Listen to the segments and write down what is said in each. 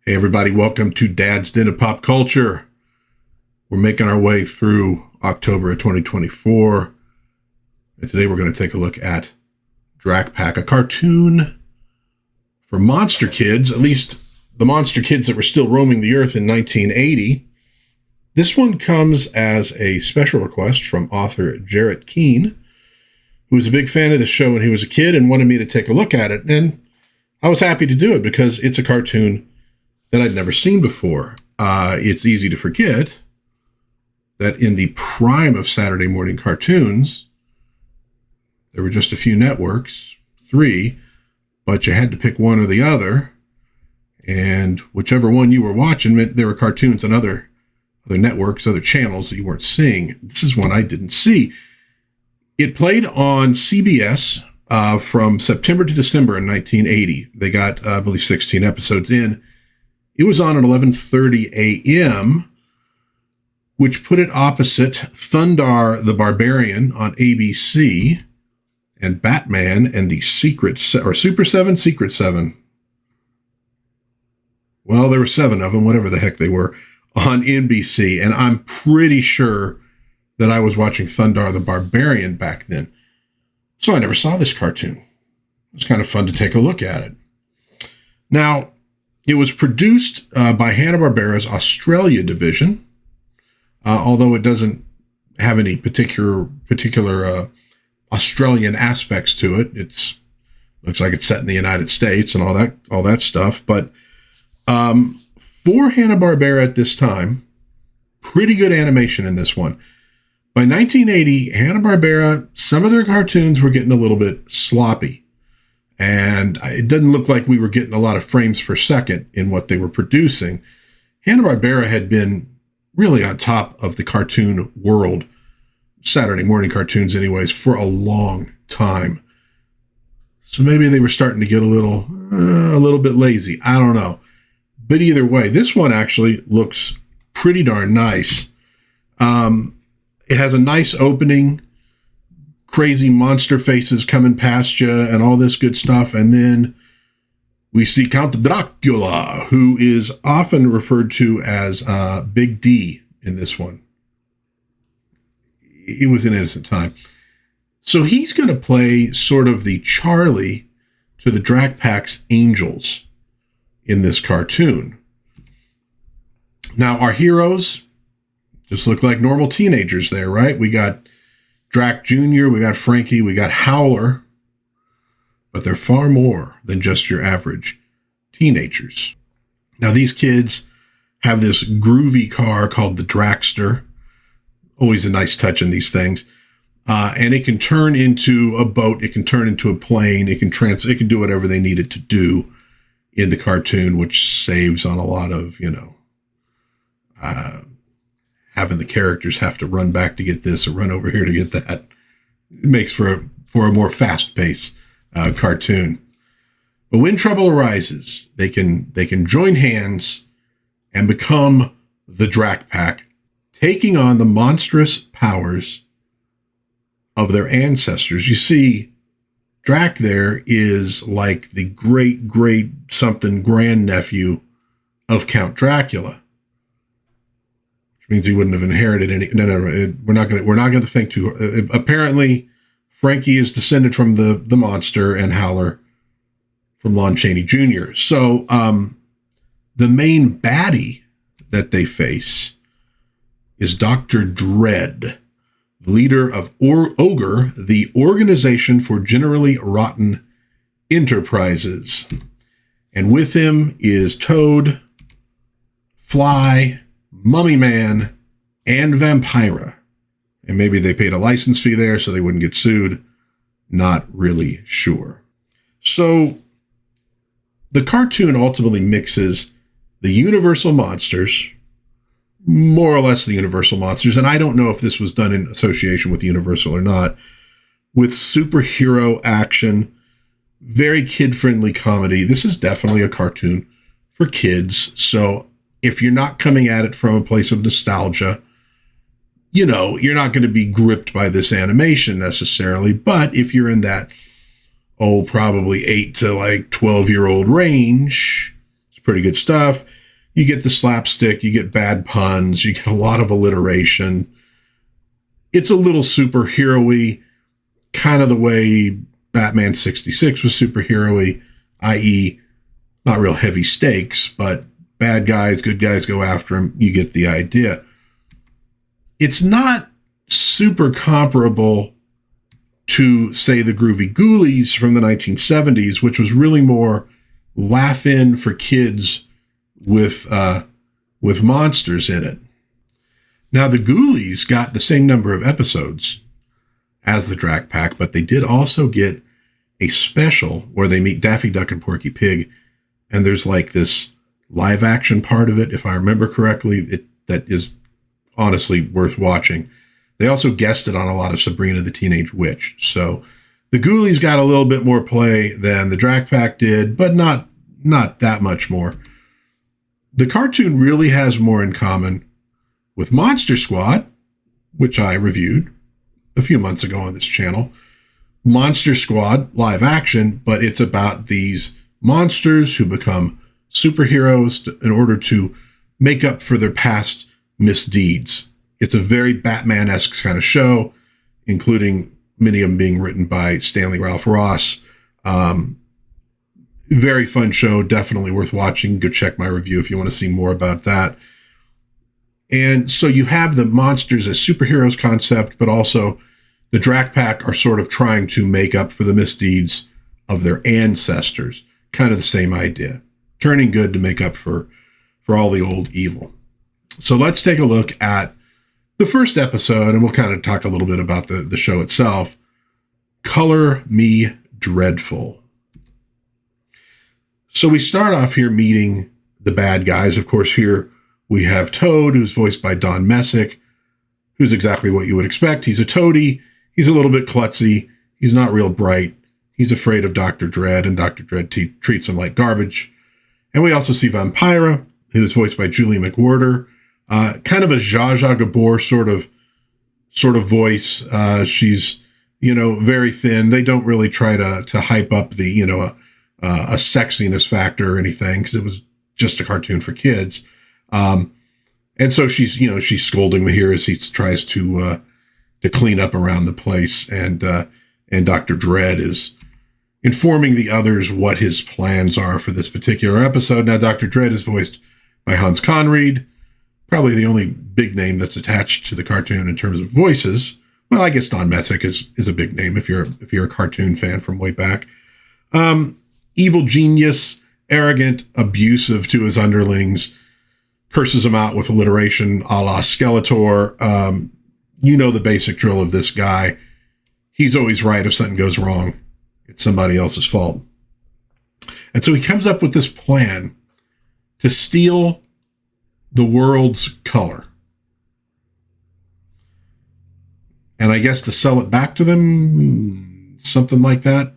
Hey everybody, welcome to Dad's Den of Pop Culture. We're making our way through October of 2024. And today we're going to take a look at Drak Pack, a cartoon for monster kids, at least the monster kids that were still roaming the earth in 1980. This one comes as a special request from author Jarret Keene, who was a big fan of the show when he was a kid and wanted me to take a look at it. And I was happy to do it because it's a cartoon that I'd never seen before. It's easy to forget that in the prime of Saturday morning cartoons, there were just a few networks, 3, but you had to pick one or the other. And whichever one you were watching meant there were cartoons on other networks, other channels that you weren't seeing. This is one I didn't see. It played on CBS from September to December in 1980. They got, I believe, 16 episodes in. It was on at 11:30 a.m., which put it opposite Thundarr the Barbarian on ABC and Batman and the Super 7, Secret 7. Well, there were 7 of them, whatever the heck they were, on NBC. And I'm pretty sure that I was watching Thundarr the Barbarian back then. So I never saw this cartoon. It was kind of fun to take a look at it. Now, it was produced by Hanna-Barbera's Australia division, although it doesn't have any particular Australian aspects to it. Looks like it's set in the United States and all that stuff. But for Hanna-Barbera at this time, pretty good animation in this one. By 1980, Hanna-Barbera, some of their cartoons were getting a little bit sloppy. And it doesn't look like we were getting a lot of frames per second in what they were producing. Hanna-Barbera had been really on top of the cartoon world, Saturday morning cartoons anyways, for a long time. So maybe they were starting to get a little bit lazy. I don't know. But either way, this one actually looks pretty darn nice. It has a nice opening. Crazy monster faces coming past you and all this good stuff. And then we see Count Dracula, who is often referred to as Big D in this one. It was an innocent time. So he's going to play sort of the Charlie to the Drak Pack's Angels in this cartoon. Now, our heroes just look like normal teenagers there, right? We got Drac Jr., we got Frankie, we got Howler, but they're far more than just your average teenagers. Now, these kids have this groovy car called the Dragster. Always a nice touch in these things. And it can turn into a boat, it can turn into a plane, it can do whatever they need it to do in the cartoon, which saves on a lot of, having the characters have to run back to get this or run over here to get that. It makes for a more fast-paced cartoon. But when trouble arises, they can join hands and become the Drak Pack, taking on the monstrous powers of their ancestors. You see, Drac there is like the great something grandnephew of Count Dracula. Means he wouldn't have inherited any. No. We're not going to think too. Apparently, Frankie is descended from the monster, and Howler from Lon Chaney Jr. So, the main baddie that they face is Dr. Dread, leader of Ogre, the Organization for Generally Rotten Enterprises, and with him is Toad, Fly, Mummy Man, and Vampira. And maybe they paid a license fee there so they wouldn't get sued. Not really sure. So the cartoon ultimately mixes the Universal monsters, more or less the Universal monsters, and I don't know if this was done in association with Universal or not, with superhero action, very kid-friendly comedy. This is definitely a cartoon for kids, so if you're not coming at it from a place of nostalgia, you're not going to be gripped by this animation necessarily. But if you're in that, probably 8 to 12-year-old range, it's pretty good stuff. you get the slapstick, you get bad puns, you get a lot of alliteration. It's a little superhero-y, kind of the way Batman 66 was superhero-y, i.e., not real heavy stakes, but bad guys, good guys go after him. You get the idea. It's not super comparable to, say, the Groovy Ghoulies from the 1970s, which was really more laugh-in for kids with monsters in it. Now, the Ghoulies got the same number of episodes as the Drak Pack, but they did also get a special where they meet Daffy Duck and Porky Pig, and there's like this live-action part of it, if I remember correctly, that is honestly worth watching. They also guested on a lot of Sabrina the Teenage Witch. So the Ghoulies got a little bit more play than the Drak Pack did, but not that much more. The cartoon really has more in common with Monster Squad, which I reviewed a few months ago on this channel. Monster Squad, live action, but it's about these monsters who become superheroes in order to make up for their past misdeeds. It's a very Batman-esque kind of show, including many of them being written by Stanley Ralph Ross. Very fun show, definitely worth watching. Go check my review if you want to see more about that. And so you have the monsters as superheroes concept, but also the Drak Pack are sort of trying to make up for the misdeeds of their ancestors. Kind of the same idea. Turning good to make up for all the old evil. So let's take a look at the first episode, and we'll kind of talk a little bit about the show itself. Color Me Dreadful. So we start off here meeting the bad guys. Of course, here we have Toad, who's voiced by Don Messick, who's exactly what you would expect. He's a toady. He's a little bit klutzy. He's not real bright. He's afraid of Dr. Dread, and Dr. Dread treats him like garbage. And we also see Vampira, who is voiced by Julie McWhorter. Kind of a Zsa Zsa Gabor sort of voice. She's, very thin. They don't really try to hype up the, a sexiness factor or anything, because it was just a cartoon for kids. And so she's scolding him here as he tries to clean up around the place. And Dr. Dread is informing the others what his plans are for this particular episode. Now, Dr. Dread is voiced by Hans Conried, probably the only big name that's attached to the cartoon in terms of voices. Well, I guess Don Messick is a big name if you're a cartoon fan from way back. Evil genius, arrogant, abusive to his underlings, curses them out with alliteration a la Skeletor. The basic drill of this guy. He's always right if something goes wrong. It's somebody else's fault. And so he comes up with this plan to steal the world's color. And I guess to sell it back to them, something like that.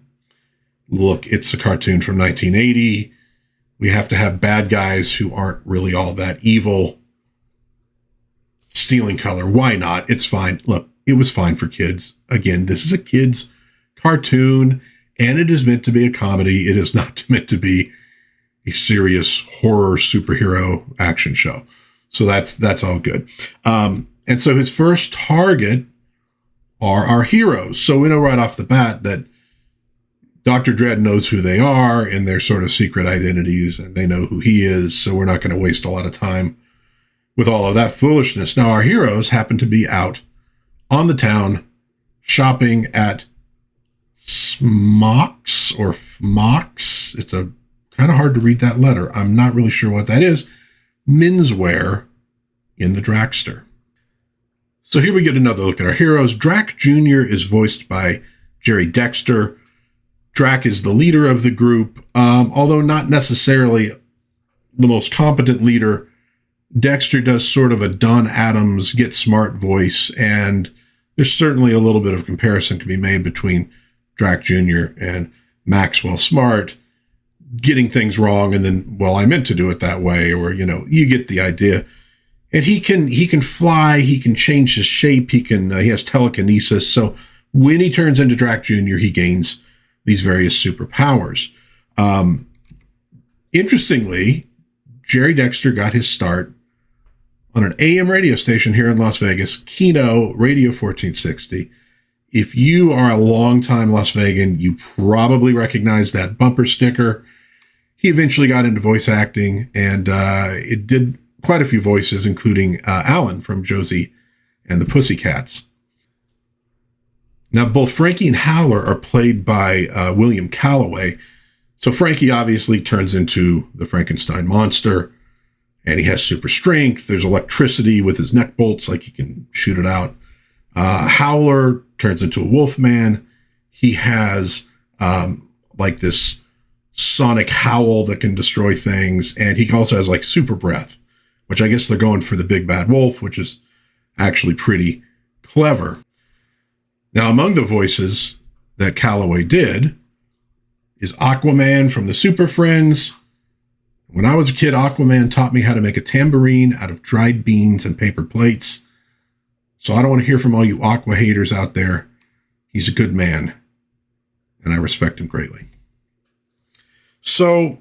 Look, it's a cartoon from 1980. We have to have bad guys who aren't really all that evil. Stealing color, why not? It's fine. Look, it was fine for kids. Again, this is a kid's cartoon, and it is meant to be a comedy. It is not meant to be a serious horror superhero action show. So that's all good. And so his first target are our heroes. So we know right off the bat that Dr. Dread knows who they are and their sort of secret identities, and they know who he is. So we're not going to waste a lot of time with all of that foolishness. Now, our heroes happen to be out on the town shopping at Smox or Fmox. It's a kind of hard to read that letter. I'm not really sure what that is. Menswear in the Dragster. So here we get another look at our heroes. Drac Jr. is voiced by Jerry Dexter. Drac is the leader of the group, although not necessarily the most competent leader. Dexter does sort of a Don Adams get smart voice, and there's certainly a little bit of comparison to be made between Drac Jr. and Maxwell Smart getting things wrong, and then, well, I meant to do it that way, or, you get the idea. And he can fly, he can change his shape, he has telekinesis. So when he turns into Drac Jr., he gains these various superpowers. Interestingly, Jerry Dexter got his start on an AM radio station here in Las Vegas, Keene Radio 1460. If you are a longtime Las Vegan, you probably recognize that bumper sticker. He eventually got into voice acting, and it did quite a few voices, including Alan from Josie and the Pussycats. Now, both Frankie and Howler are played by William Calloway. So Frankie obviously turns into the Frankenstein monster, and he has super strength. There's electricity with his neck bolts, like he can shoot it out. Howler turns into a Wolfman. He has like this sonic howl that can destroy things, and he also has like super breath, which I guess they're going for the big bad wolf, which is actually pretty clever. Now, among the voices that Calloway did is Aquaman from the Super Friends. When I was a kid, Aquaman taught me how to make a tambourine out of dried beans and paper plates. So I don't want to hear from all you Aqua haters out there. He's a good man, and I respect him greatly. So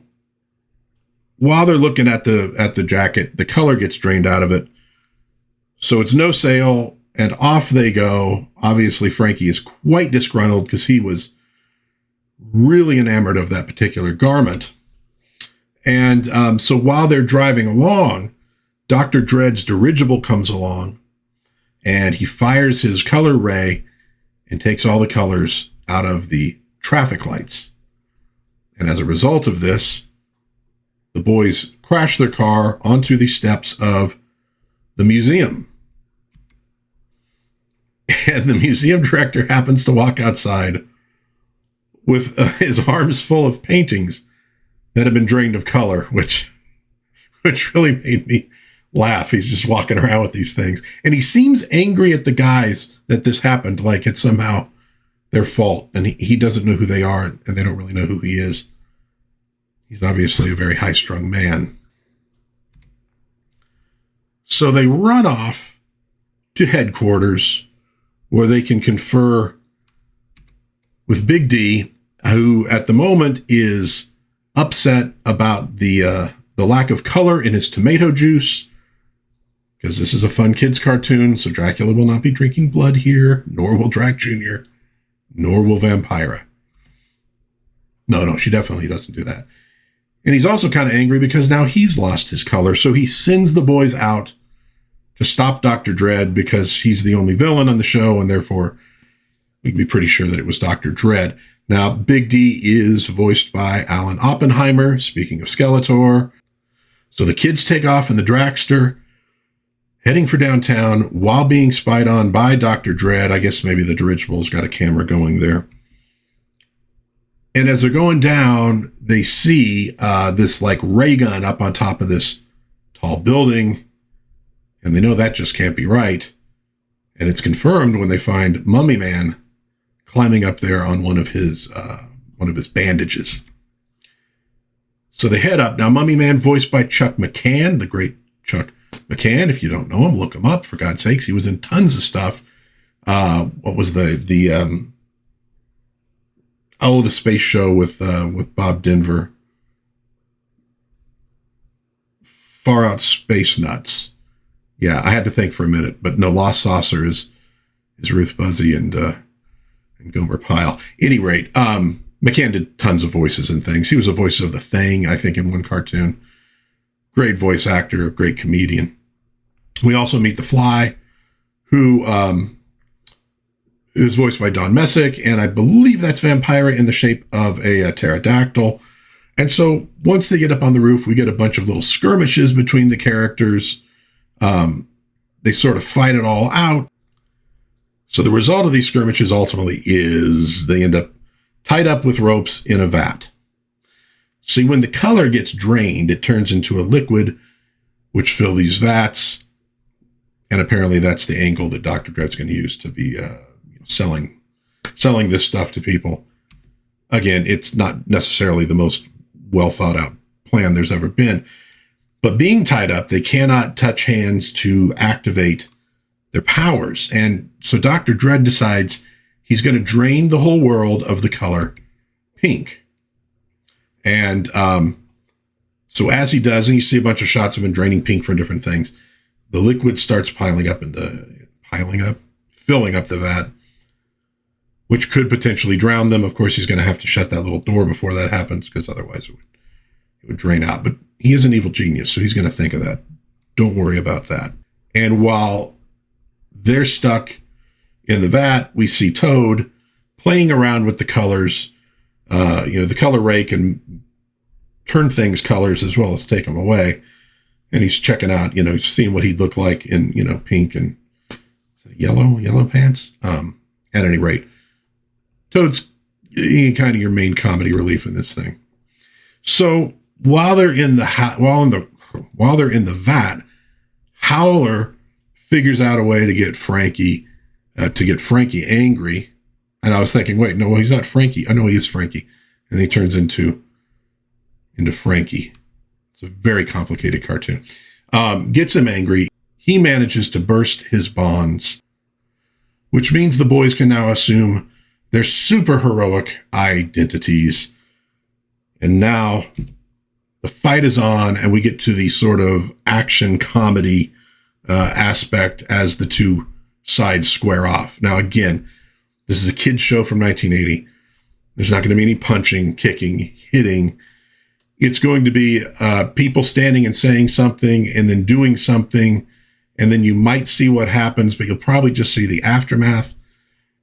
while they're looking at the jacket, the color gets drained out of it. So it's no sale, and off they go. Obviously, Frankie is quite disgruntled because he was really enamored of that particular garment. And so while they're driving along, Dr. Dread's dirigible comes along, and he fires his color ray and takes all the colors out of the traffic lights. And as a result of this, the boys crash their car onto the steps of the museum. And the museum director happens to walk outside with his arms full of paintings that have been drained of color, which really made me laugh. He's just walking around with these things. And he seems angry at the guys that this happened, like it's somehow their fault. And he doesn't know who they are, and they don't really know who he is. He's obviously a very high-strung man. So they run off to headquarters where they can confer with Big D, who at the moment is upset about the lack of color in his tomato juice, because this is a fun kids cartoon, so Dracula will not be drinking blood here, nor will Drac Jr., nor will Vampira. No, she definitely doesn't do that. And he's also kind of angry because now he's lost his color, so he sends the boys out to stop Dr. Dread because he's the only villain on the show, and therefore we can be pretty sure that it was Dr. Dread. Now, Big D is voiced by Alan Oppenheimer, speaking of Skeletor. So the kids take off in the Dragster, heading for downtown while being spied on by Dr. Dread. I guess maybe the dirigible's got a camera going there. And as they're going down, they see this like ray gun up on top of this tall building. And they know that just can't be right. And it's confirmed when they find Mummy Man climbing up there on one of his bandages. So they head up. Now, Mummy Man, voiced by Chuck McCann, the great Chuck McCann. If you don't know him, look him up, for God's sakes. He was in tons of stuff. What was the space show with Bob Denver? Far Out Space Nuts. Yeah, I had to think for a minute, but no, Lost Saucer is Ruth Buzzy and Gomer Pyle. Any rate, McCann did tons of voices and things. He was a voice of the Thing, I think, in one cartoon. Great voice actor, great comedian. We also meet the Fly, who is voiced by Don Messick, and I believe that's Vampira in the shape of a pterodactyl. And so once they get up on the roof, we get a bunch of little skirmishes between the characters. They sort of fight it all out. So the result of these skirmishes ultimately is they end up tied up with ropes in a vat. See, when the color gets drained, it turns into a liquid which fill these vats. And apparently that's the angle that Dr. Dread's going to use to be selling this stuff to people. Again, it's not necessarily the most well thought out plan there's ever been. But being tied up, they cannot touch hands to activate their powers. And so Dr. Dread decides he's going to drain the whole world of the color pink. And So as he does, and you see a bunch of shots of him draining pink from different things, the liquid starts filling up the vat, which could potentially drown them. Of course, he's going to have to shut that little door before that happens, because otherwise it would drain out. But he is an evil genius, so he's going to think of that. Don't worry about that. And while they're stuck in the vat, we see Toad playing around with the colors. The color ray can turn things colors as well as take them away. And he's checking out, seeing what he'd look like in, pink and yellow pants. At any rate, Toad's kind of your main comedy relief in this thing. So while they're in the vat, Howler figures out a way to get Frankie angry. And I was thinking, wait, no, he's not Frankie. I know he is Frankie. And he turns into Frankie. It's a very complicated cartoon. Gets him angry. He manages to burst his bonds, which means the boys can now assume their super heroic identities. And now the fight is on, and we get to the sort of action comedy aspect as the two sides square off. Now, again, this is a kid's show from 1980. There's not going to be any punching, kicking, hitting. It's going to be people standing and saying something and then doing something. And then you might see what happens, but you'll probably just see the aftermath,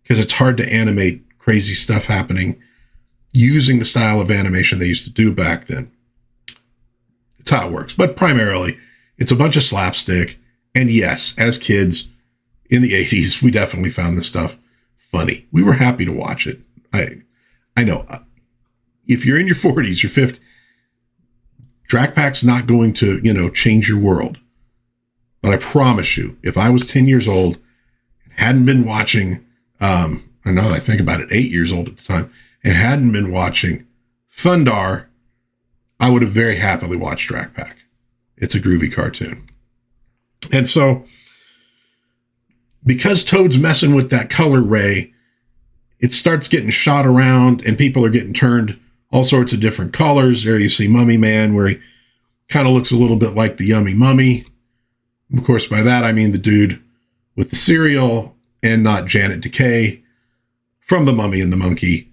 because it's hard to animate crazy stuff happening using the style of animation they used to do back then. It's how it works. But primarily, it's a bunch of slapstick. And yes, as kids in the 80s, we definitely found this stuff funny. We were happy to watch it. I know. If you're in your 40s, your 50s, Drak Pack's not going to, change your world. But I promise you, if I was 10 years old and hadn't been watching, and now that I think about it, 8 years old at the time, and hadn't been watching Thundarr, I would have very happily watched Drak Pack. It's a groovy cartoon. And so, because Toad's messing with that color ray, it starts getting shot around and people are getting turned all sorts of different colors. There you see Mummy Man, where he kind of looks a little bit like the Yummy Mummy. Of course, by that, I mean the dude with the cereal, and not Janet Decay from The Mummy and the Monkey.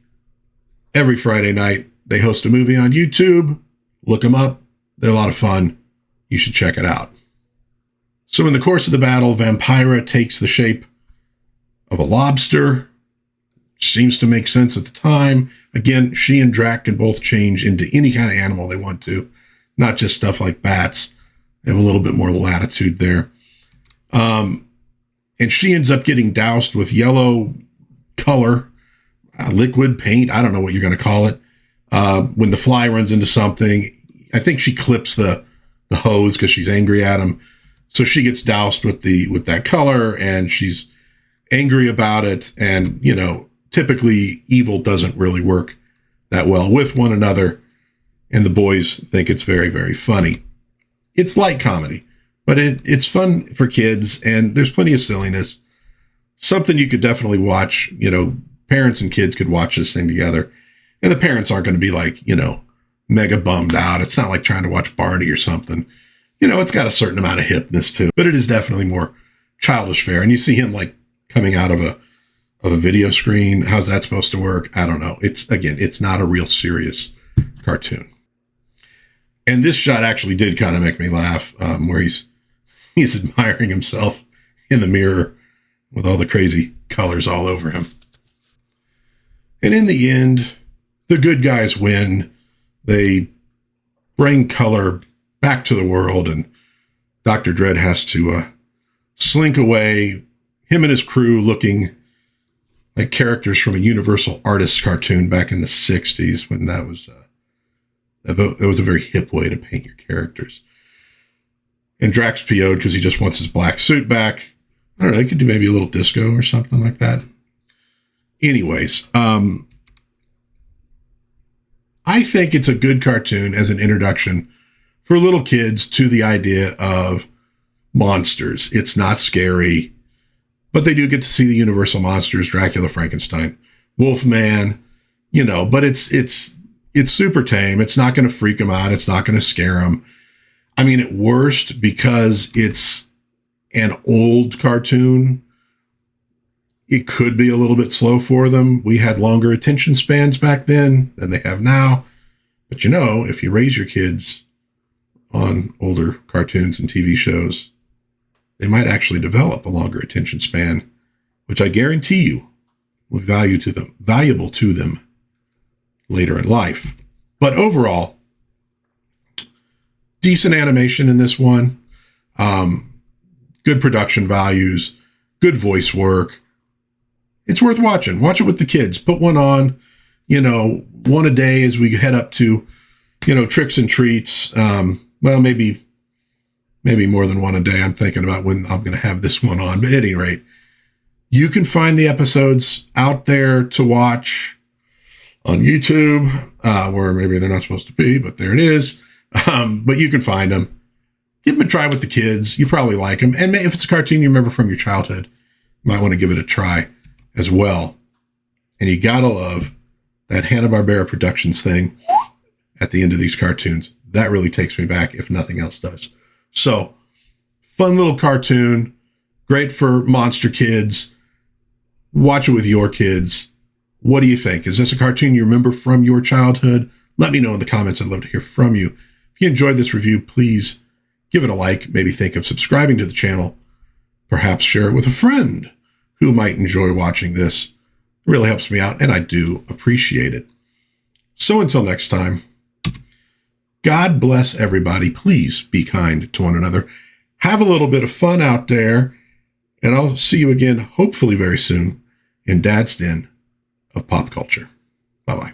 Every Friday night, they host a movie on YouTube. Look them up. They're a lot of fun. You should check it out. So in the course of the battle, Vampira takes the shape of a lobster. Seems to make sense at the time. Again, she and Drac can both change into any kind of animal they want to, not just stuff like bats. They have a little bit more latitude there. And she ends up getting doused with yellow color, liquid paint. I don't know what you're going to call it. When the fly runs into something, I think she clips the hose because she's angry at him. So she gets doused with that color, and she's angry about it. And, typically evil doesn't really work that well with one another. And the boys think it's very, very funny. It's light comedy, but it's fun for kids, and there's plenty of silliness. Something you could definitely watch. Parents and kids could watch this thing together, and the parents aren't going to be like, mega bummed out. It's not like trying to watch Barney or something. It's got a certain amount of hipness too, but it is definitely more childish fare. And you see him like coming out of a video screen. How's that supposed to work? I don't know. It's not a real serious cartoon. And this shot actually did kind of make me laugh, where he's admiring himself in the mirror with all the crazy colors all over him. And in the end, the good guys win. They bring color back to the world, and Dr. Dread has to slink away, him and his crew looking like characters from a Universal Artists cartoon back in the 60s, when that was it was a very hip way to paint your characters. And Drac's PO'd because he just wants his black suit back. I don't know, he could do maybe a little disco or something like that. Anyways, I think it's a good cartoon as an introduction for little kids to the idea of monsters. It's not scary, but they do get to see the Universal monsters, Dracula, Frankenstein, Wolfman, but it's It's super tame. It's not going to freak them out. It's not going to scare them. I mean, at worst, because it's an old cartoon, it could be a little bit slow for them. We had longer attention spans back then than they have now. But you know, if you raise your kids on older cartoons and TV shows, they might actually develop a longer attention span, which I guarantee you will be valuable to them later in life. But overall, decent animation in this one, good production values, good voice work. It's worth watching. Watch it with the kids. Put one on, one a day as we head up to, tricks and treats. Well, maybe more than one a day. I'm thinking about when I'm going to have this one on. But at any rate, you can find the episodes out there to watch on YouTube, where maybe they're not supposed to be, but there it is. But you can find them. Give them a try with the kids. You probably like them. And if it's a cartoon you remember from your childhood, you might want to give it a try as well. And you gotta love that Hanna-Barbera Productions thing at the end of these cartoons. That really takes me back, if nothing else does. So, fun little cartoon. Great for monster kids. Watch it with your kids. What do you think? Is this a cartoon you remember from your childhood? Let me know in the comments. I'd love to hear from you. If you enjoyed this review, please give it a like. Maybe think of subscribing to the channel. Perhaps share it with a friend who might enjoy watching this. It really helps me out, and I do appreciate it. So until next time, God bless everybody. Please be kind to one another. Have a little bit of fun out there, and I'll see you again, hopefully very soon, in Dad's Den of Pop Culture. Bye-bye.